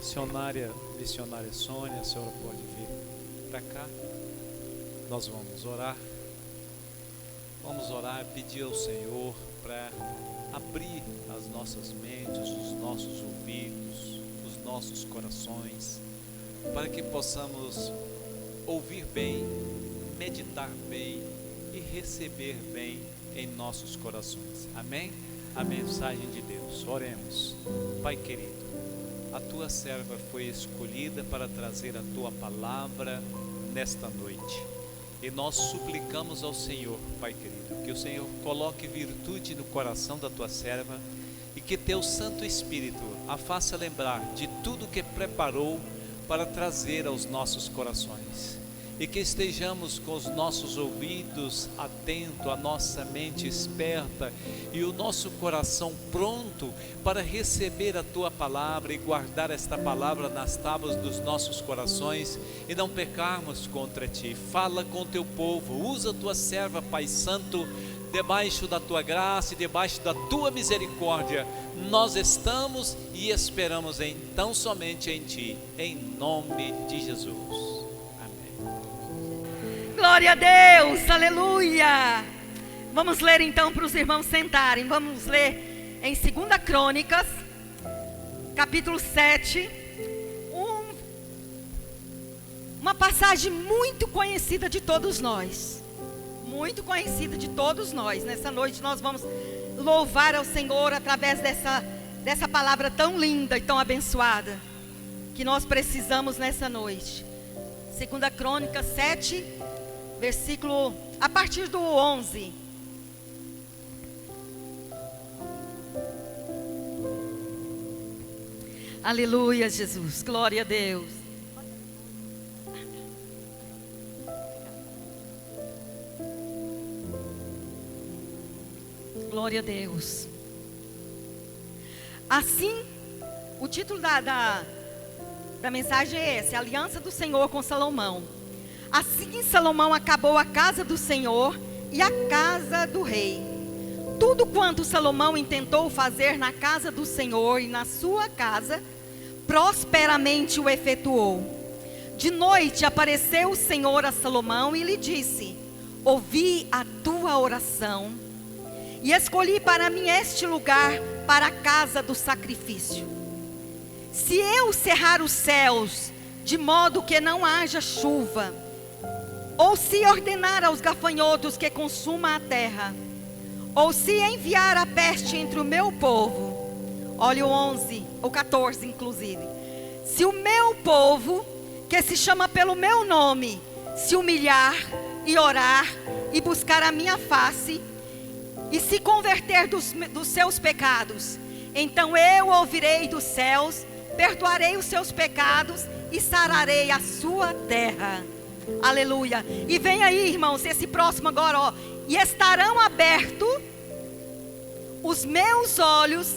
Missionária Sônia, a senhora pode vir para cá. Nós vamos orar. Vamos orar, pedir ao Senhor para abrir as nossas mentes, os nossos ouvidos, os nossos corações, para que possamos ouvir bem, meditar bem e receber bem em nossos corações. Amém? A mensagem de Deus. Oremos. Pai querido, a tua serva foi escolhida para trazer a tua palavra nesta noite. E nós suplicamos ao Senhor, Pai querido, que o Senhor coloque virtude no coração da tua serva e que teu Santo Espírito a faça lembrar de tudo que preparou para trazer aos nossos corações. E que estejamos com os nossos ouvidos atentos, a nossa mente esperta e o nosso coração pronto para receber a tua palavra e guardar esta palavra nas tábuas dos nossos corações e não pecarmos contra ti. Fala com teu povo, usa a tua serva, Pai Santo, debaixo da tua graça e debaixo da tua misericórdia. Nós estamos e esperamos então somente em ti, em nome de Jesus. Glória a Deus, aleluia. Vamos ler então para os irmãos sentarem. Vamos ler em 2 Crônicas, capítulo 7, uma passagem muito conhecida de todos nós. Muito conhecida de todos nós. Nessa noite nós vamos louvar ao Senhor através dessa palavra tão linda e tão abençoada que nós precisamos nessa noite. 2 Crônicas 7, versículo, a partir do 11. Aleluia, Jesus, glória a Deus. Glória a Deus. Assim, o título da mensagem é esse: a aliança do Senhor com Salomão. Assim Salomão acabou a casa do Senhor e a casa do rei. Tudo quanto Salomão intentou fazer na casa do Senhor e na sua casa, prosperamente o efetuou. De noite apareceu o Senhor a Salomão e lhe disse: ouvi a tua oração e escolhi para mim este lugar para a casa do sacrifício. Se eu cerrar os céus de modo que não haja chuva, ou se ordenar aos gafanhotos que consuma a terra, ou se enviar a peste entre o meu povo, olha o 11, ou 14 inclusive, se o meu povo, que se chama pelo meu nome, se humilhar e orar e buscar a minha face, e se converter dos seus pecados, então eu ouvirei dos céus, perdoarei os seus pecados e sararei a sua terra. Aleluia. E vem aí, irmãos, esse próximo agora, ó. E estarão abertos os meus olhos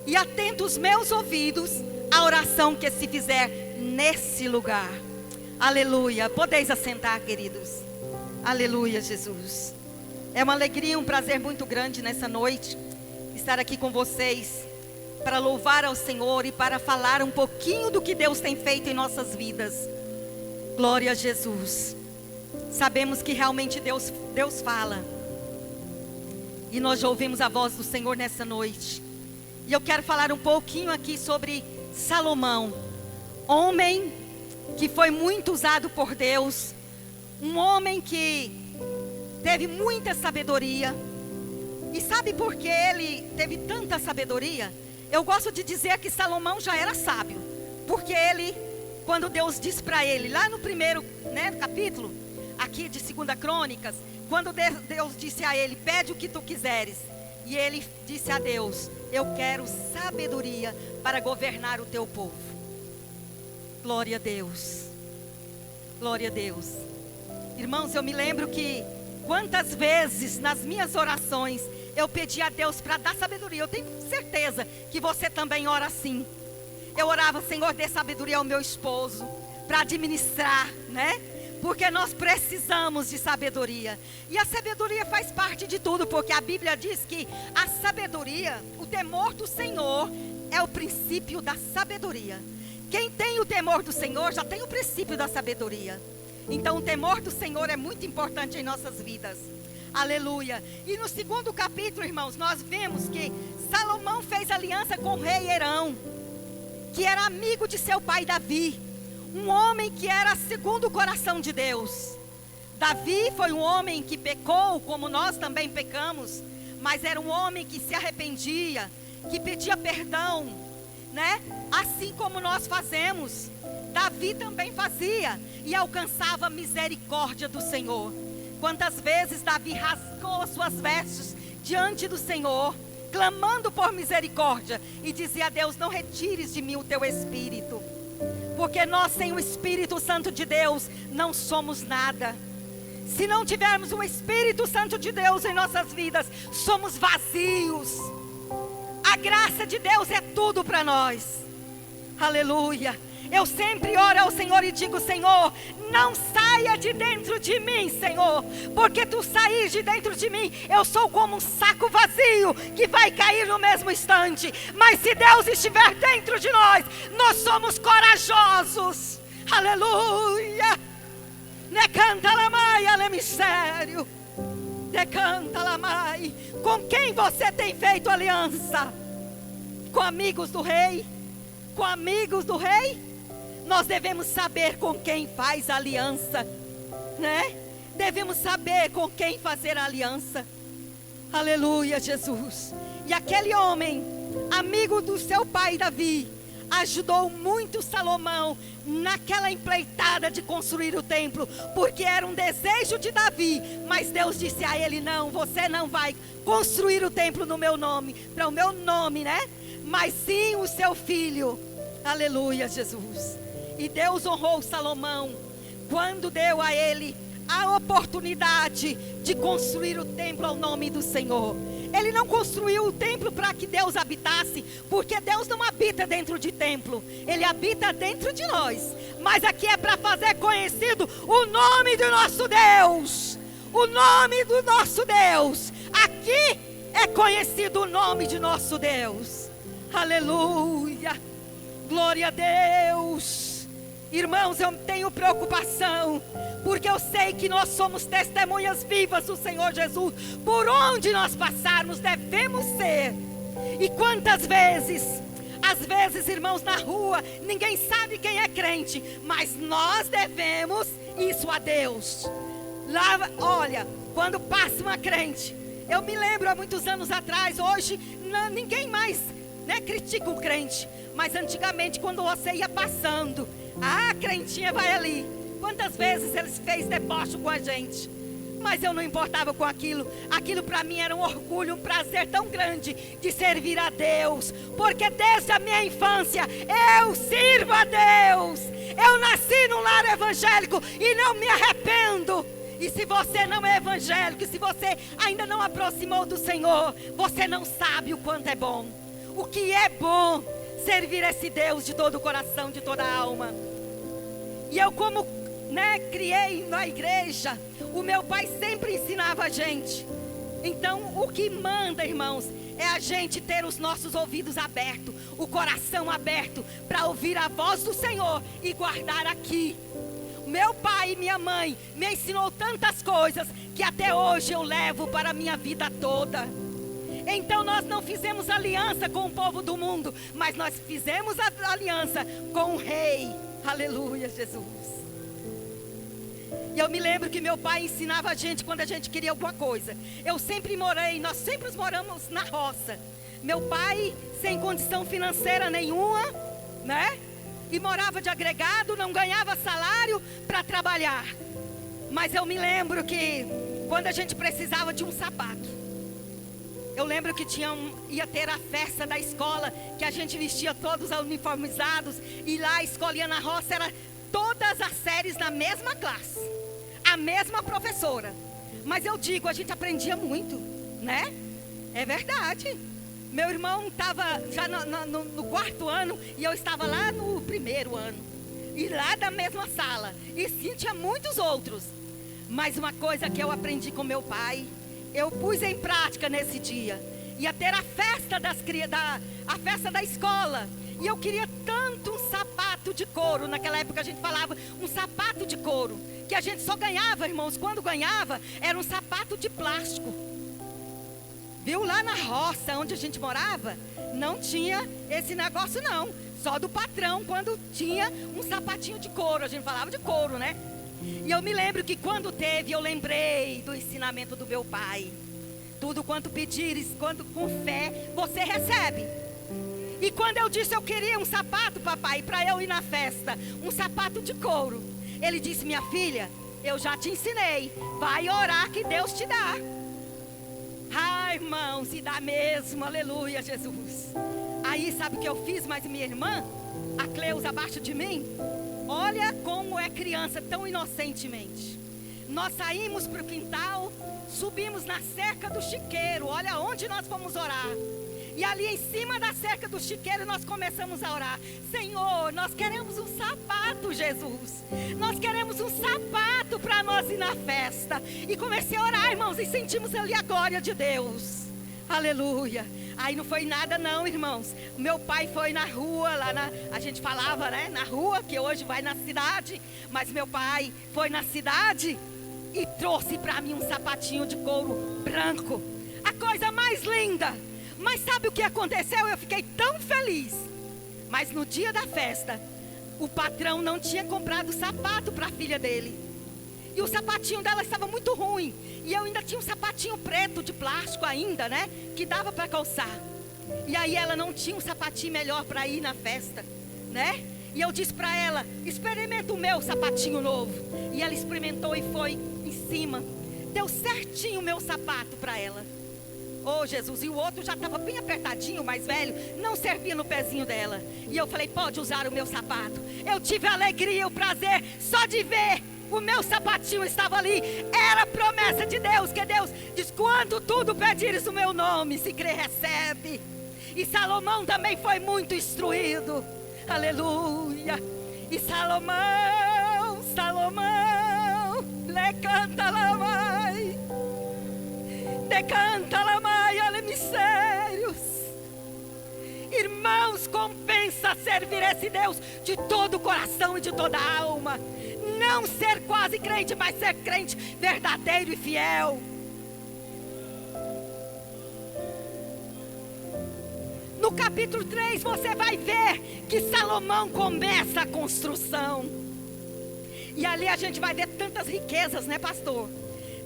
e atentos os meus ouvidos à oração que se fizer nesse lugar. Aleluia. Podeis assentar, queridos. Aleluia, Jesus. É uma alegria, um prazer muito grande nessa noite estar aqui com vocês para louvar ao Senhor e para falar um pouquinho do que Deus tem feito em nossas vidas. Glória a Jesus. Sabemos que realmente Deus fala. E nós já ouvimos a voz do Senhor nessa noite. E eu quero falar um pouquinho aqui sobre Salomão. Homem que foi muito usado por Deus. Um homem que teve muita sabedoria. E sabe por que ele teve tanta sabedoria? Eu gosto de dizer que Salomão já era sábio. Porque ele, quando Deus disse para ele, lá no primeiro capítulo, aqui de 2 Crônicas, quando Deus disse a ele, pede o que tu quiseres. E ele disse a Deus, eu quero sabedoria para governar o teu povo. Glória a Deus. Glória a Deus. Irmãos, eu me lembro que quantas vezes nas minhas orações eu pedi a Deus para dar sabedoria. Eu tenho certeza que você também ora assim. Eu orava, Senhor, dê sabedoria ao meu esposo para administrar, né? Porque nós precisamos de sabedoria. E a sabedoria faz parte de tudo, porque a Bíblia diz que a sabedoria, o temor do Senhor, é o princípio da sabedoria. Quem tem o temor do Senhor já tem o princípio da sabedoria. Então o temor do Senhor é muito importante em nossas vidas. Aleluia. E no segundo capítulo, irmãos, nós vemos que Salomão fez aliança com o rei Herão, que era amigo de seu pai Davi, um homem que era segundo o coração de Deus. Davi foi um homem que pecou, como nós também pecamos, mas era um homem que se arrependia, que pedia perdão, né? Assim como nós fazemos. Davi também fazia e alcançava a misericórdia do Senhor. Quantas vezes Davi rasgou as suas vestes diante do Senhor, clamando por misericórdia, e dizia a Deus: não retires de mim o teu Espírito, porque nós sem o Espírito Santo de Deus não somos nada. Se não tivermos o Espírito Santo de Deus em nossas vidas, somos vazios. A graça de Deus é tudo para nós. Aleluia. Eu sempre oro ao Senhor e digo: Senhor, não saia de dentro de mim, Senhor, porque tu saís de dentro de mim, eu sou como um saco vazio que vai cair no mesmo instante. Mas se Deus estiver dentro de nós, nós somos corajosos. Aleluia. Decanta lamai, ale mistério. Decanta lamai. Com quem você tem feito aliança? Com amigos do rei? Com amigos do rei? Nós devemos saber com quem faz aliança, né? Devemos saber com quem fazer aliança. Aleluia, Jesus. E aquele homem, amigo do seu pai Davi, ajudou muito Salomão naquela empreitada de construir o templo, porque era um desejo de Davi, mas Deus disse a ele: não, você não vai construir o templo no meu nome, para o meu nome, né? Mas sim o seu filho. Aleluia, Jesus. E Deus honrou Salomão quando deu a ele a oportunidade de construir o templo ao nome do Senhor. Ele não construiu o templo para que Deus habitasse, porque Deus não habita dentro de templo, Ele habita dentro de nós. Mas aqui é para fazer conhecido o nome do nosso Deus. O nome do nosso Deus. Aqui é conhecido o nome de nosso Deus. Aleluia. Glória a Deus. Irmãos, eu tenho preocupação, porque eu sei que nós somos testemunhas vivas do Senhor Jesus. Por onde nós passarmos, devemos ser. E quantas vezes, às vezes, irmãos, na rua, ninguém sabe quem é crente, mas nós devemos isso a Deus. Lá, olha, quando passa uma crente, eu me lembro há muitos anos atrás, hoje ninguém mais, né, critica o crente. Mas antigamente, quando você ia passando, a crentinha vai ali. Quantas vezes eles fez deboche com a gente, mas eu não importava com aquilo. Aquilo para mim era um orgulho, um prazer tão grande de servir a Deus, porque desde a minha infância eu sirvo a Deus. Eu nasci num lar evangélico e não me arrependo. E se você não é evangélico, se você ainda não aproximou do Senhor, você não sabe o quanto é bom. O que é bom servir esse Deus de todo o coração, de toda a alma. E eu, como, né, criei na igreja, o meu pai sempre ensinava a gente. Então o que manda, irmãos, é a gente ter os nossos ouvidos abertos, o coração aberto, para ouvir a voz do Senhor e guardar aqui. Meu pai e minha mãe me ensinou tantas coisas que até hoje eu levo para a minha vida toda. Então nós não fizemos aliança com o povo do mundo, mas nós fizemos a aliança com o rei. Aleluia, Jesus. E eu me lembro que meu pai ensinava a gente quando a gente queria alguma coisa. Nós sempre moramos na roça. Meu pai sem condição financeira nenhuma, né? E morava de agregado, não ganhava salário para trabalhar. Mas eu me lembro que quando a gente precisava de um sapato, eu lembro que ia ter a festa da escola, que a gente vestia todos uniformizados, e lá a escolinha na roça era todas as séries na mesma classe, a mesma professora. Mas eu digo, a gente aprendia muito, né? É verdade. Meu irmão estava já no quarto ano e eu estava lá no primeiro ano. E lá da mesma sala. E sim, tinha muitos outros. Mas uma coisa que eu aprendi com meu pai, eu pus em prática nesse dia. ia ter a festa a festa da escola. E eu queria tanto um sapato de couro. Naquela época a gente falava um sapato de couro, que a gente só ganhava, irmãos, quando ganhava, era um sapato de plástico. Viu? Lá na roça onde a gente morava, não tinha esse negócio não. Só do patrão, quando tinha um sapatinho de couro. A gente falava de couro, né? E eu me lembro que quando teve, eu lembrei do ensinamento do meu pai. Tudo quanto pedires, quando com fé, você recebe. E quando eu disse eu queria um sapato, papai, para eu ir na festa, um sapato de couro, ele disse: minha filha, eu já te ensinei, vai orar que Deus te dá. Ai, irmãos, e dá mesmo, aleluia, Jesus. Aí sabe o que eu fiz, mas minha irmã, a Cleusa abaixo de mim, olha como é criança tão inocentemente. Nós saímos para o quintal, subimos na cerca do chiqueiro, olha onde nós fomos orar. E ali em cima da cerca do chiqueiro nós começamos a orar: Senhor, nós queremos um sapato, Jesus. Nós queremos um sapato para nós ir na festa. E comecei a orar, irmãos, e sentimos ali a glória de Deus. Aleluia. Aí não foi nada não, irmãos. O meu pai foi na rua, a gente falava, né, na rua, que hoje vai na cidade. Mas meu pai foi na cidade e trouxe para mim um sapatinho de couro branco. A coisa mais linda. Mas sabe o que aconteceu? Eu fiquei tão feliz. Mas no dia da festa, o patrão não tinha comprado sapato para a filha dele. E o sapatinho dela estava muito ruim. E eu ainda tinha um sapatinho preto de plástico ainda, né? Que dava para calçar. E aí ela não tinha um sapatinho melhor para ir na festa, né? E eu disse para ela: experimenta o meu sapatinho novo. E ela experimentou e foi em cima. Deu certinho o meu sapato para ela. Oh, Jesus, e o outro já estava bem apertadinho, o mais velho, não servia no pezinho dela. E eu falei: pode usar o meu sapato. Eu tive a alegria, o prazer, só de ver o meu sapatinho estava ali. Era a promessa de Deus, que Deus diz: quando tudo pedires o meu nome, se crê, recebe. E Salomão também foi muito instruído, aleluia. E Salomão, le canta la mai, decanta la mai, ale mistérios. Irmãos, compensa servir esse Deus de todo o coração e de toda a alma. Não ser quase crente, mas ser crente verdadeiro e fiel. No capítulo 3 você vai ver que Salomão começa a construção. E ali a gente vai ver tantas riquezas, né, pastor?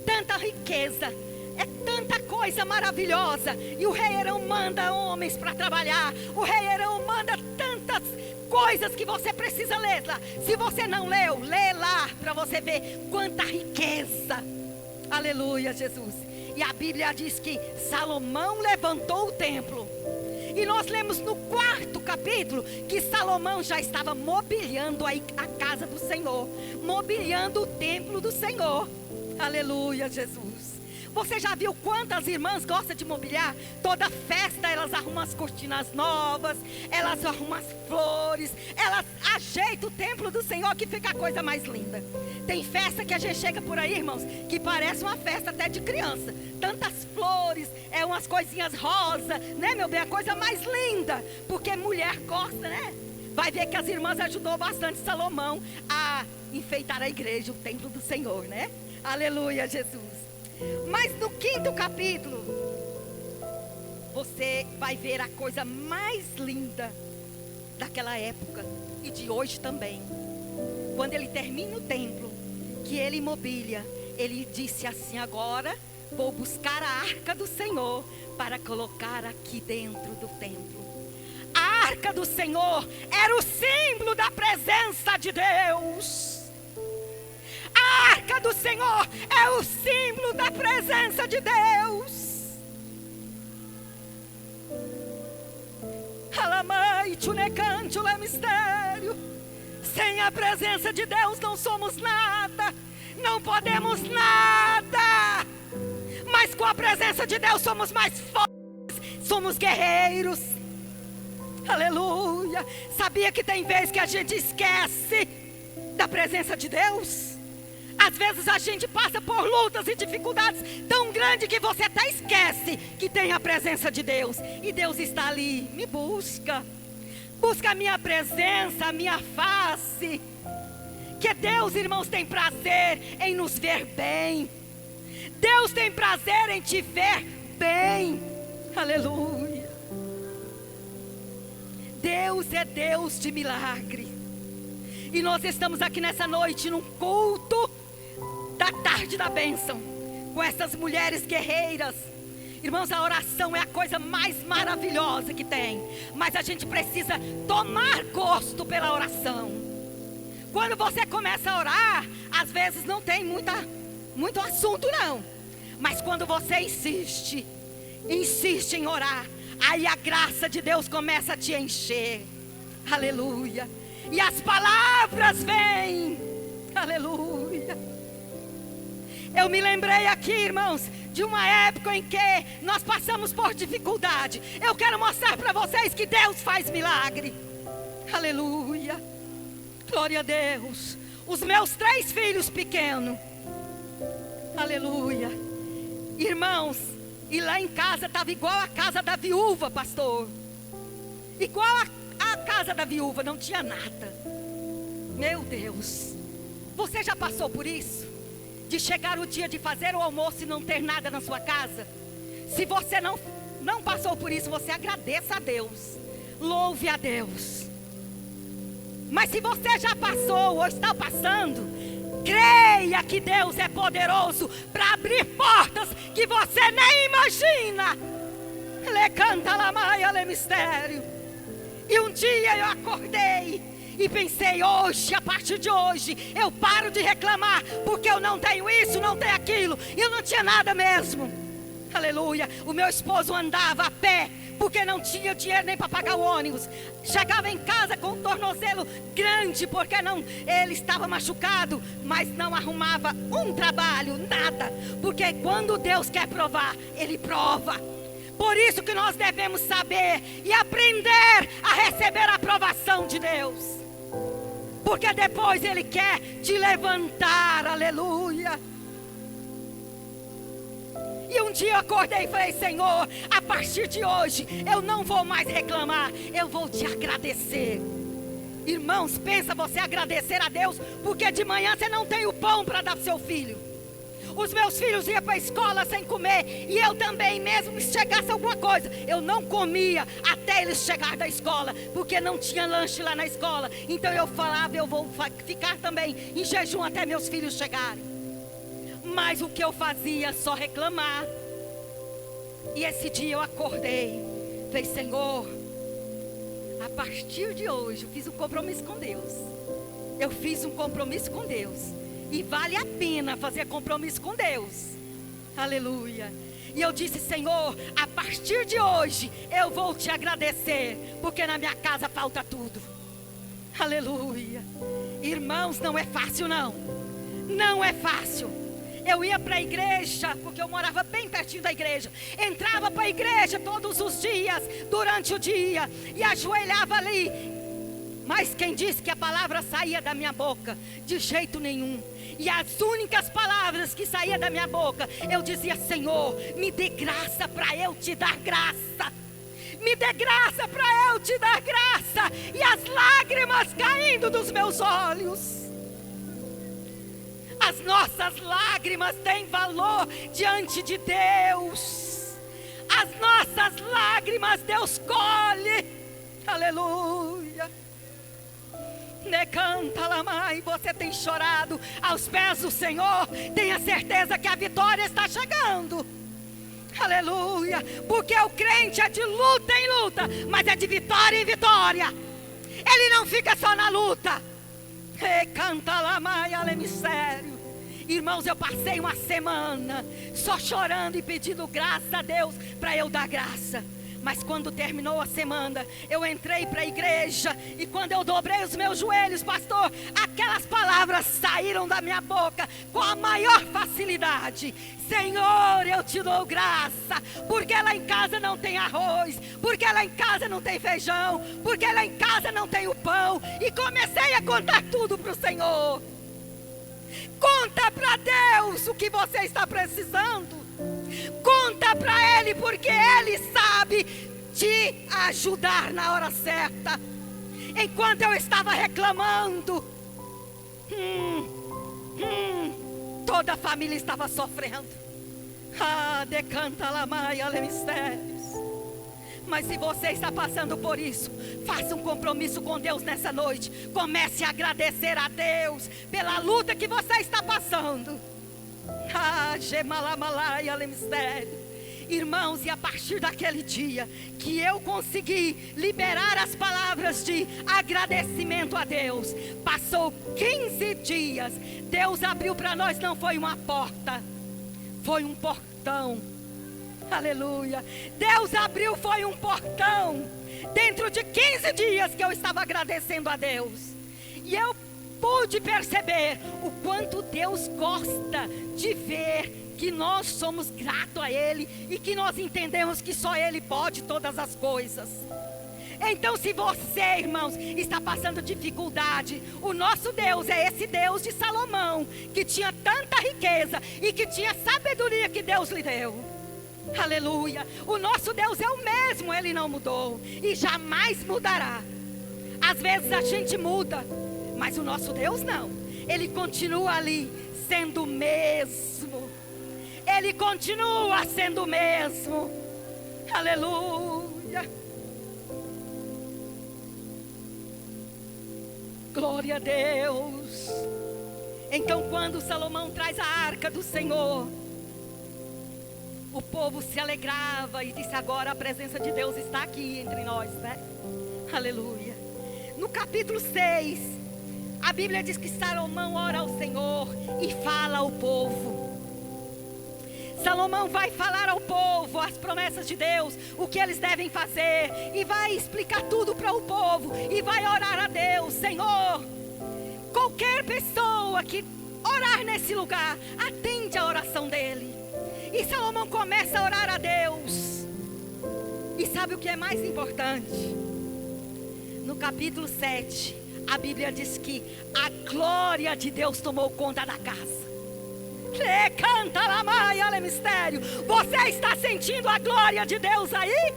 Tanta riqueza. É tanta coisa maravilhosa. E o rei Herão manda homens para trabalhar. O rei Herão manda tantas coisas que você precisa ler lá. Se você não leu, lê lá para você ver quanta riqueza. Aleluia, Jesus. E a Bíblia diz que Salomão levantou o templo. E nós lemos no 4º capítulo que Salomão já estava mobiliando a casa do Senhor, mobiliando o templo do Senhor. Aleluia, Jesus. Você já viu quantas irmãs gostam de mobiliar? Toda festa elas arrumam as cortinas novas, elas arrumam as flores, elas ajeitam o templo do Senhor, que fica a coisa mais linda. Tem festa que a gente chega por aí, irmãos, que parece uma festa até de criança. Tantas flores, umas coisinhas rosa, né, meu bem? A coisa mais linda, porque mulher gosta, né? Vai ver que as irmãs ajudou bastante Salomão a enfeitar a igreja, o templo do Senhor, né? Aleluia, Jesus. Mas no 5º capítulo, você vai ver a coisa mais linda daquela época e de hoje também. Quando ele termina o templo, que ele mobília, ele disse assim: agora vou buscar a arca do Senhor para colocar aqui dentro do templo. A arca do Senhor era o símbolo da presença de Deus. A arca do Senhor é o símbolo da presença de Deus. Alamai, tchunecante, o mistério. Sem a presença de Deus não somos nada, não podemos nada. Mas com a presença de Deus somos mais fortes, somos guerreiros. Aleluia. Sabia que tem vezes que a gente esquece da presença de Deus? Às vezes a gente passa por lutas e dificuldades tão grandes que você até esquece que tem a presença de Deus. E Deus está ali. Me busca. Busca a minha presença, a minha face. Que Deus, irmãos, tem prazer em nos ver bem. Deus tem prazer em te ver bem. Aleluia. Deus é Deus de milagre. E nós estamos aqui nessa noite num culto da tarde da bênção, com essas mulheres guerreiras. Irmãos, a oração é a coisa mais maravilhosa que tem, mas a gente precisa tomar gosto pela oração. Quando você começa a orar, às vezes não tem muito assunto não, mas quando você insiste em orar, aí a graça de Deus começa a te encher. Aleluia. E as palavras vêm. Aleluia. Eu me lembrei aqui, irmãos, de uma época em que nós passamos por dificuldade. Eu quero mostrar para vocês que Deus faz milagre. Aleluia. Glória a Deus. Os meus 3 filhos pequenos. Aleluia. Irmãos, e lá em casa estava igual a casa da viúva, pastor. Igual a casa da viúva, não tinha nada. Meu Deus. Você já passou por isso? De chegar o dia de fazer o almoço e não ter nada na sua casa? Se você não passou por isso, você agradeça a Deus. Louve a Deus. Mas se você já passou ou está passando, creia que Deus é poderoso para abrir portas que você nem imagina. Le canta la maia, le mistério. E um dia eu acordei e pensei, hoje, a partir de hoje, eu paro de reclamar, porque eu não tenho isso, não tenho aquilo. E eu não tinha nada mesmo. Aleluia. O meu esposo andava a pé, porque não tinha dinheiro nem para pagar o ônibus. Chegava em casa com um tornozelo grande, porque ele estava machucado, mas não arrumava um trabalho, nada. Porque quando Deus quer provar, Ele prova. Por isso que nós devemos saber e aprender a receber a aprovação de Deus. Porque depois Ele quer te levantar, aleluia. E um dia eu acordei e falei, Senhor, a partir de hoje eu não vou mais reclamar, eu vou te agradecer. Irmãos, pensa você agradecer a Deus, porque de manhã você não tem o pão para dar para o seu filho. Os meus filhos iam para a escola sem comer, e eu também, mesmo se chegasse alguma coisa, eu não comia até eles chegarem da escola, porque não tinha lanche lá na escola. Então eu falava, eu vou ficar também em jejum até meus filhos chegarem. Mas o que eu fazia? Só reclamar. E esse dia eu acordei, falei, Senhor, a partir de hoje eu fiz um compromisso com Deus. Eu fiz um compromisso com Deus. E vale a pena fazer compromisso com Deus. Aleluia. E eu disse, Senhor, a partir de hoje eu vou te agradecer, porque na minha casa falta tudo. Aleluia. Irmãos, não é fácil não. Não é fácil. Eu ia para a igreja, porque eu morava bem pertinho da igreja. Entrava para a igreja todos os dias, durante o dia, e ajoelhava ali. Mas quem disse que a palavra saía da minha boca? De jeito nenhum. E as únicas palavras que saíam da minha boca, eu dizia, Senhor, me dê graça para eu te dar graça. Me dê graça para eu te dar graça. E as lágrimas caindo dos meus olhos. As nossas lágrimas têm valor diante de Deus. As nossas lágrimas Deus colhe. Aleluia. Ne canta lá, mãe. Você tem chorado aos pés do Senhor. Tenha certeza que a vitória está chegando. Aleluia. Porque o crente é de luta em luta, mas é de vitória em vitória. Ele não fica só na luta. Canta lá, mãe, mistério. Irmãos, eu passei uma semana só chorando e pedindo graça a Deus para eu dar graça. Mas quando terminou a semana, eu entrei para a igreja, e quando eu dobrei os meus joelhos, pastor, aquelas palavras saíram da minha boca com a maior facilidade. Senhor, eu te dou graça, porque lá em casa não tem arroz, porque lá em casa não tem feijão, porque lá em casa não tem o pão. E comecei a contar tudo para o Senhor. Conta para Deus o que você está precisando. Conta para Ele, porque Ele sabe te ajudar na hora certa. Enquanto eu estava reclamando, toda a família estava sofrendo. Decanta la maia le mistérios. Mas se você está passando por isso, faça um compromisso com Deus nessa noite. Comece a agradecer a Deus pela luta que você está passando. Gemalamalaya le mistério. Irmãos, e a partir daquele dia que eu consegui liberar as palavras de agradecimento a Deus, passou 15 dias, Deus abriu para nós, não foi uma porta, foi um portão. Aleluia. Deus abriu, foi um portão. Dentro de 15 dias que eu estava agradecendo a Deus, e eu pude perceber o quanto Deus gosta de ver que nós somos gratos a Ele e que nós entendemos que só Ele pode todas as coisas. Então, se você, irmãos, está passando dificuldade, o nosso Deus é esse Deus de Salomão, que tinha tanta riqueza e que tinha sabedoria que Deus lhe deu. Aleluia. O nosso Deus é o mesmo, Ele não mudou e jamais mudará. Às vezes a gente muda, mas o nosso Deus não. Ele continua ali sendo o mesmo. Ele continua sendo o mesmo. Aleluia. Glória a Deus. Então, quando Salomão traz a arca do Senhor, o povo se alegrava e disse: agora a presença de Deus está aqui entre nós, né? Aleluia. No capítulo 6, a Bíblia diz que Salomão ora ao Senhor e fala ao povo. Salomão vai falar ao povo as promessas de Deus, o que eles devem fazer, e vai explicar tudo para o povo, e vai orar a Deus. Senhor, qualquer pessoa que orar nesse lugar, atende a oração dele. E Salomão começa a orar a Deus. E sabe o que é mais importante? No capítulo 7, a Bíblia diz que a glória de Deus tomou conta da casa. Canta la maia le mistério. Você está sentindo a glória de Deus aí?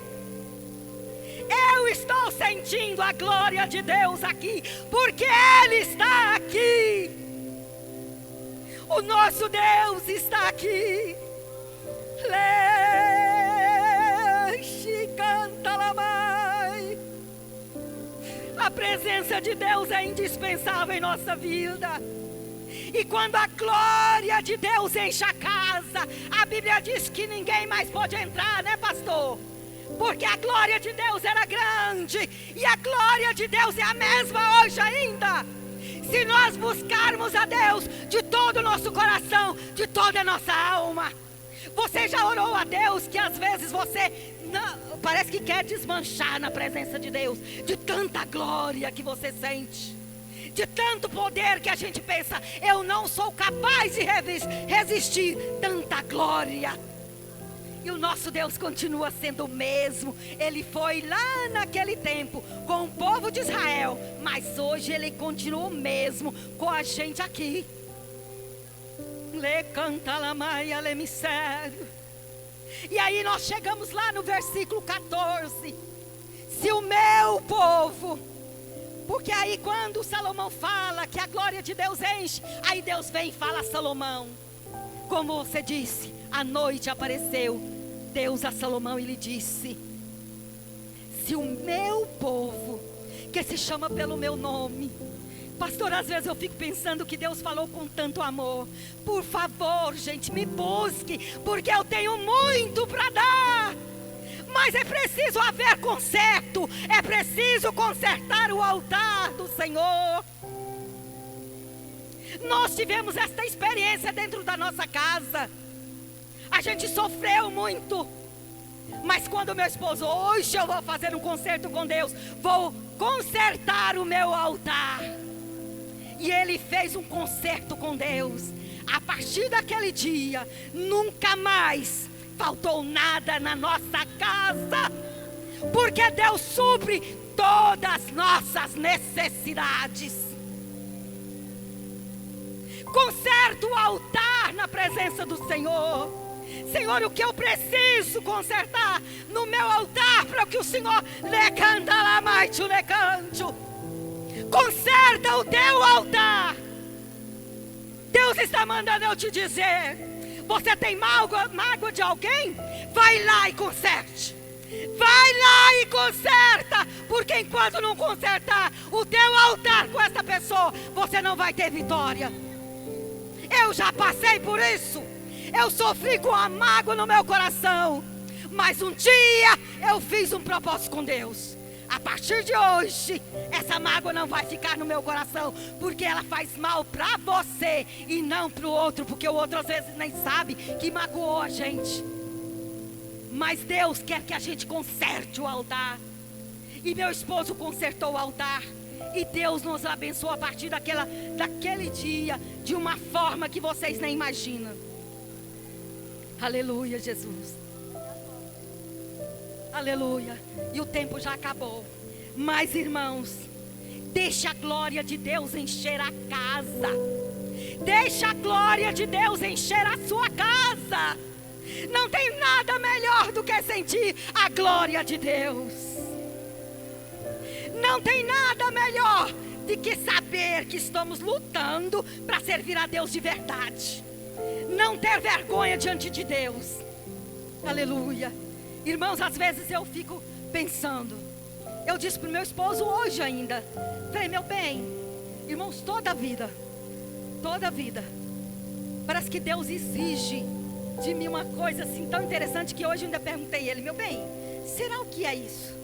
Eu estou sentindo a glória de Deus aqui, porque Ele está aqui. O nosso Deus está aqui. Canta la maia. A presença de Deus é indispensável em nossa vida. E quando a glória de Deus enche a casa, a Bíblia diz que ninguém mais pode entrar, né, pastor? Porque a glória de Deus era grande, e a glória de Deus é a mesma hoje ainda. Se nós buscarmos a Deus de todo o nosso coração, de toda a nossa alma. Você já orou a Deus que às vezes você não, parece que quer desmanchar na presença de Deus, de tanta glória que você sente, de tanto poder que a gente pensa: eu não sou capaz de resistir tanta glória. E o nosso Deus continua sendo o mesmo. Ele foi lá naquele tempo com o povo de Israel, mas hoje Ele continua o mesmo com a gente aqui. Canta la maia le mistério. E aí nós chegamos lá no versículo 14. Se o meu povo, porque aí quando Salomão fala que a glória de Deus enche, aí Deus vem e fala a Salomão. Como você disse, à noite apareceu Deus a Salomão e lhe disse: se o meu povo, que se chama pelo meu nome. Pastor, às vezes eu fico pensando que Deus falou com tanto amor. Por favor, gente, me busque, porque eu tenho muito para dar. Mas é preciso haver conserto. É preciso consertar o altar do Senhor. Nós tivemos esta experiência dentro da nossa casa. A gente sofreu muito. Mas quando meu esposo: hoje eu vou fazer um conserto com Deus, vou consertar o meu altar. E ele fez um concerto com Deus. A partir daquele dia, nunca mais faltou nada na nossa casa, porque Deus supre todas as nossas necessidades. Conserta o altar na presença do Senhor. Senhor, o que eu preciso consertar no meu altar para que o Senhor conserta o teu altar. Deus está mandando eu te dizer: você tem mágoa de alguém? Vai lá e conserte. Vai lá e conserta, porque enquanto não consertar o teu altar com essa pessoa, você não vai ter vitória. Eu já passei por isso. Eu sofri com a mágoa no meu coração, mas um dia eu fiz um propósito com Deus. A partir de hoje, essa mágoa não vai ficar no meu coração, porque ela faz mal para você e não para o outro, porque o outro às vezes nem sabe que magoou a gente. Mas Deus quer que a gente conserte o altar. E meu esposo consertou o altar. E Deus nos abençoou a partir daquele dia, de uma forma que vocês nem imaginam. Aleluia, Jesus. Aleluia. E o tempo já acabou. Mas, irmãos, deixa a glória de Deus encher a casa. Deixa a glória de Deus encher a sua casa. Não tem nada melhor do que sentir a glória de Deus. Não tem nada melhor do que saber que estamos lutando para servir a Deus de verdade. Não ter vergonha diante de Deus. Aleluia. Irmãos, às vezes eu fico pensando. Eu disse para o meu esposo hoje ainda. Falei, meu bem, irmãos, toda a vida, parece que Deus exige de mim uma coisa assim tão interessante, que hoje eu ainda perguntei a ele: meu bem, será o que é isso?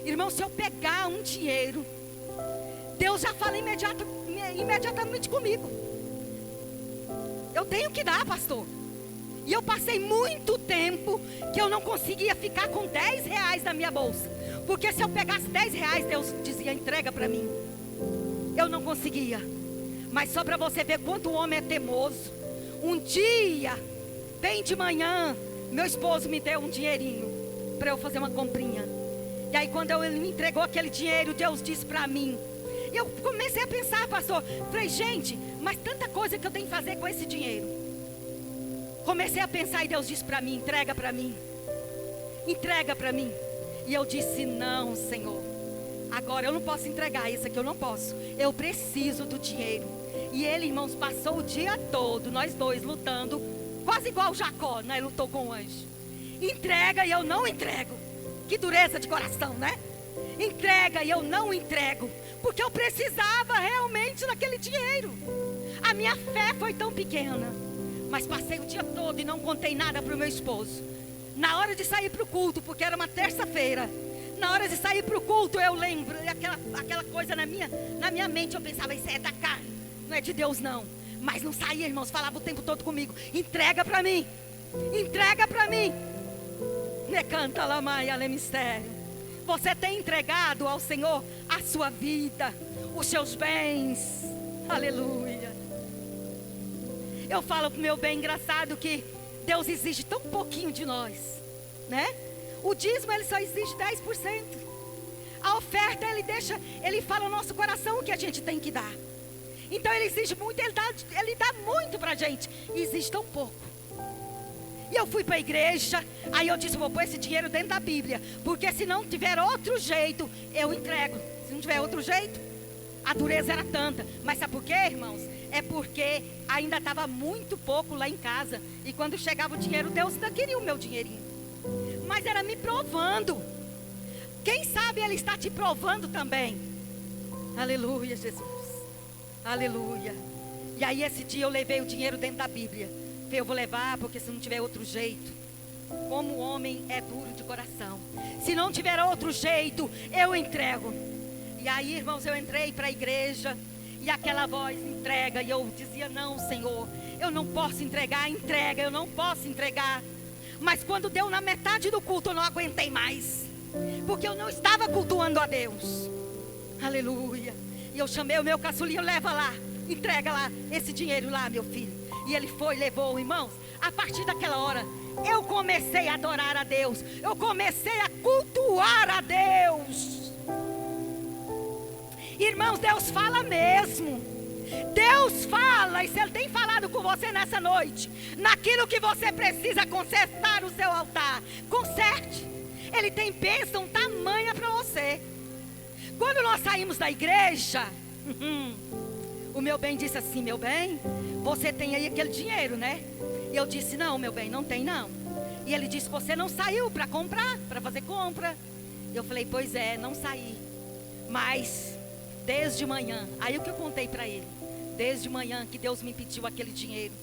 Irmão, se eu pegar um dinheiro, Deus já fala imediatamente comigo. Eu tenho que dar, pastor. E eu passei muito tempo que eu não conseguia ficar com 10 reais na minha bolsa, porque se eu pegasse 10 reais, Deus dizia: entrega para mim. Eu não conseguia. Mas só para você ver quanto o homem é teimoso, um dia, bem de manhã, meu esposo me deu um dinheirinho para eu fazer uma comprinha. E aí quando ele me entregou aquele dinheiro, Deus disse para mim, eu comecei a pensar, pastor, falei, gente, mas tanta coisa que eu tenho que fazer com esse dinheiro. Comecei a pensar e Deus disse para mim: entrega para mim. Entrega para mim. E eu disse: não, Senhor, agora eu não posso entregar, isso aqui eu não posso. Eu preciso do dinheiro. E ele, irmãos, passou o dia todo, nós dois lutando, quase igual Jacó, né? Lutou com o anjo. Entrega e eu não entrego. Que dureza de coração, né? Entrega e eu não entrego, porque eu precisava realmente daquele dinheiro. A minha fé foi tão pequena, mas passei o dia todo e não contei nada para o meu esposo. Na hora de sair para o culto, porque era uma terça-feira, na hora de sair para o culto, eu lembro aquela coisa na minha mente. Eu pensava: isso é da carne, não é de Deus não. Mas não saía, irmãos, falava o tempo todo comigo: entrega para mim, entrega para mim. Me canta lá, Maia, lê mistério. Você tem entregado ao Senhor a sua vida, os seus bens. Aleluia. Eu falo pro meu bem, engraçado que Deus exige tão pouquinho de nós, né? O dízimo, ele só exige 10%. A oferta, ele fala no nosso coração o que a gente tem que dar. Então ele exige muito, ele dá muito pra gente, e exige tão pouco. E eu fui para a igreja, aí eu disse: vou pôr esse dinheiro dentro da Bíblia, porque se não tiver outro jeito, eu entrego. Se não tiver outro jeito, a dureza era tanta. Mas sabe por quê, irmãos? É porque ainda estava muito pouco lá em casa, e quando chegava o dinheiro, Deus ainda queria o meu dinheirinho. Mas era me provando. Quem sabe Ele está te provando também. Aleluia, Jesus. Aleluia. E aí esse dia eu levei o dinheiro dentro da Bíblia. Eu vou levar, porque se não tiver outro jeito, como o homem é duro de coração, se não tiver outro jeito, eu entrego. E aí, irmãos, eu entrei para a igreja, e aquela voz: entrega. E eu dizia: não, Senhor, eu não posso entregar. Entrega, eu não posso entregar. Mas quando deu na metade do culto, eu não aguentei mais, porque eu não estava cultuando a Deus. Aleluia. E eu chamei o meu caçulinho: leva lá, entrega lá esse dinheiro lá, meu filho. E ele foi, levou, irmãos. A partir daquela hora, eu comecei a adorar a Deus. Eu comecei a cultuar a Deus. Irmãos, Deus fala mesmo. Deus fala, e se Ele tem falado com você nessa noite, naquilo que você precisa consertar o seu altar, conserte. Ele tem bênção tamanha para você. Quando nós saímos da igreja, o meu bem disse assim: meu bem, você tem aí aquele dinheiro, né? E eu disse: não, meu bem, não tem não. E ele disse: você não saiu para comprar, para fazer compra. Eu falei: pois é, não saí. Mas desde manhã, aí o que eu contei para ele, desde manhã que Deus me pediu aquele dinheiro.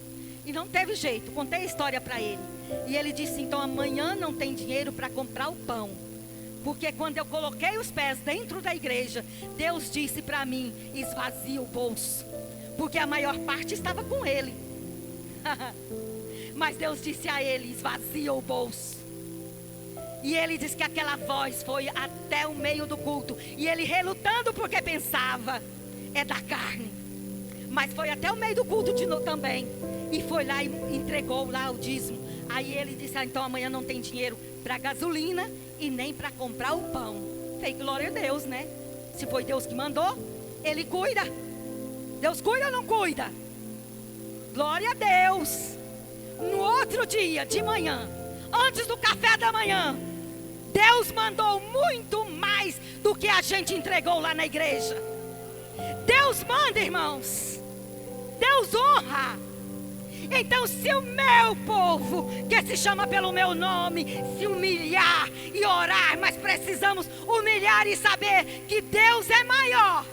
E não teve jeito, contei a história para ele. E ele disse: então amanhã não tem dinheiro para comprar o pão. Porque quando eu coloquei os pés dentro da igreja, Deus disse para mim: esvazia o bolso. Porque a maior parte estava com ele. Mas Deus disse a ele: esvazia o bolso. E ele disse que aquela voz foi até o meio do culto. E ele relutando porque pensava: é da carne. Mas foi até o meio do culto de novo também. E foi lá e entregou lá o dízimo. Aí ele disse: ah, então amanhã não tem dinheiro para gasolina e nem para comprar o pão. Falei: glória a Deus, né? Se foi Deus que mandou, Ele cuida. Deus cuida ou não cuida? Glória a Deus. No outro dia, de manhã, antes do café da manhã, Deus mandou muito mais do que a gente entregou lá na igreja. Deus manda, irmãos. Deus honra. Então, se o meu povo, que se chama pelo meu nome, se humilhar e orar, mas precisamos humilhar e saber que Deus é maior.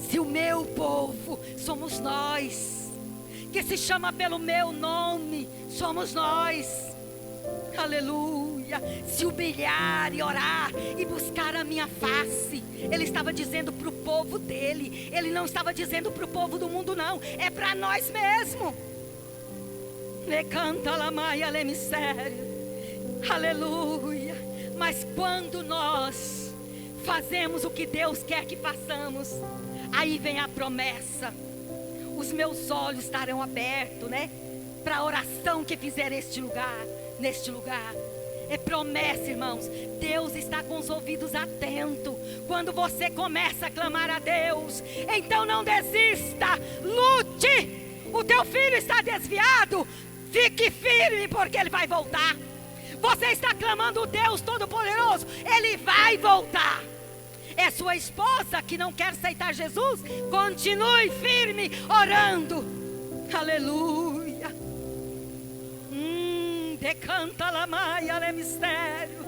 Se o meu povo, somos nós, que se chama pelo meu nome, somos nós. Aleluia. Se humilhar e orar e buscar a minha face. Ele estava dizendo para o povo dele. Ele não estava dizendo para o povo do mundo, não. É para nós mesmo. Le canta la maia le mistério. Aleluia. Mas quando nós fazemos o que Deus quer que façamos, aí vem a promessa. Os meus olhos estarão abertos, né? Para a oração que fizer neste lugar. É promessa, irmãos. Deus está com os ouvidos atentos. Quando você começa a clamar a Deus, então não desista. Lute. O teu filho está desviado. Fique firme, porque ele vai voltar. Você está clamando o Deus Todo-Poderoso. Ele vai voltar. É sua esposa que não quer aceitar Jesus? Continue firme, orando. Aleluia. Decanta la maia le mistério.